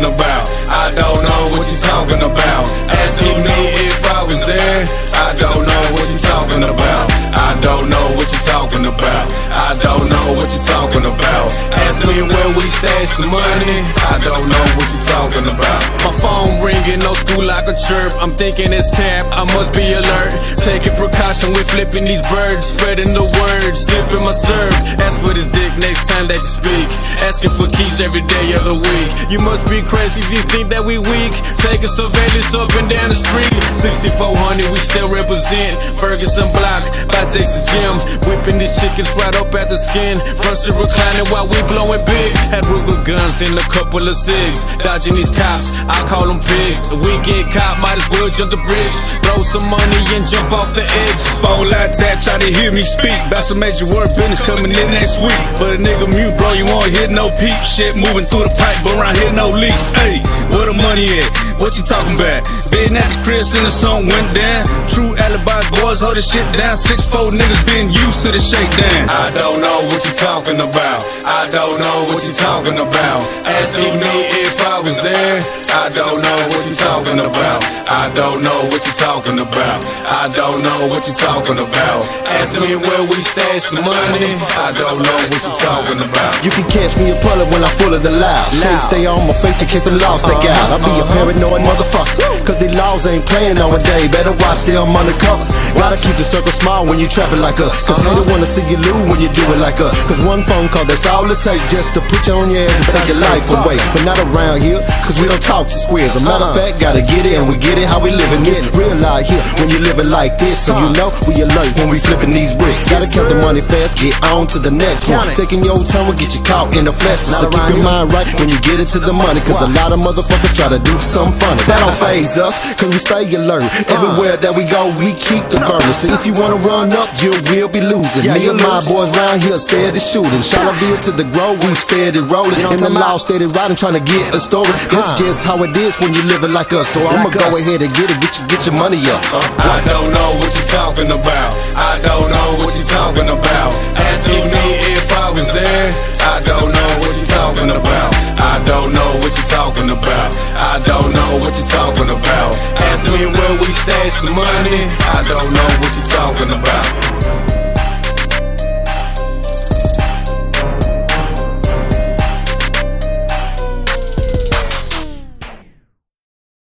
talking about. I don't know what you talking about. Asking me if I was there. I don't know what you talking about. I don't know what you talking about. I don't know what you talking about. Ask me where we stash the money. I don't know what you talking about. My phone ringing, no school like a chirp. I'm thinking it's tap, I must be alert. Taking precaution with flipping these birds, spreading the word, sipping my syrup. Ask for this dick next time that you speak. Asking for keys every day of the week. You must be crazy if you think that we weak. Taking surveillance up and down the street. 6400, we still represent. Ferguson block, by Texas Gym. Whipping these chickens right up at the skin. Front seat reclining while we blowing big. Had Ruger guns and a couple of cigs. Dodging these cops, I call them pigs. The weekend cop might as well jump the bridge. Throw some money and jump off the edge. Phone line tap, try to hear me speak. About some major work business coming in next week. But a nigga mute, bro, you won't hear no peep. Shit moving through the pipe, but around here no leaks. Hey, where the money at? What you talking about? Been at the crib since the sun went down. True alibi boys, hold this shit down. 6'4" niggas been used to the shakedown. I don't know what you talking about. I don't know what you talking about. Asking me if I was there. I don't know what you talking about. I don't know what you talking about. I don't know what you talking about. Ask me where we stash the money. I don't know what you talking about. You can catch me a puller when I'm full of the loud. Shade stay on my face in case the laws stick out. I be a paranoid motherfucker, cause the laws ain't playing nowadays. Better watch them undercover. Gotta keep the circle small when you trapping like us. Cause they don't wanna see you lose when you do it like us. Cause one phone call, that's all it takes just to put you on your ass and take your life away. But not around here, cause we don't talk to squares. A matter of fact, gotta get it and we get it how we living this. Real life here when you living like this. So you know we alert when we flipping these bricks. Gotta count the money fast, get on to the next one. Taking your time will get you caught in the flesh. So keep your mind right when you get into the money. Cause a lot of motherfuckers try to do something funny. That don't faze us, cause we stay alert. Everywhere that we go, we keep the burner. So if you wanna run up, you will be losing. Me and my boys round here steady shooting. Charlottesville to the Grove, we steady rolling. In the law, steady riding, trying to get a story. That's just how it is when you living like us. So I'ma go ahead and get your money up. I don't know what you talking about. I don't know what you talking about. Asking me if I was there. I don't know what you talking about. I don't know what you talking about. I don't know what you talking about. Ask me where we stash the money. I don't know what you talking about.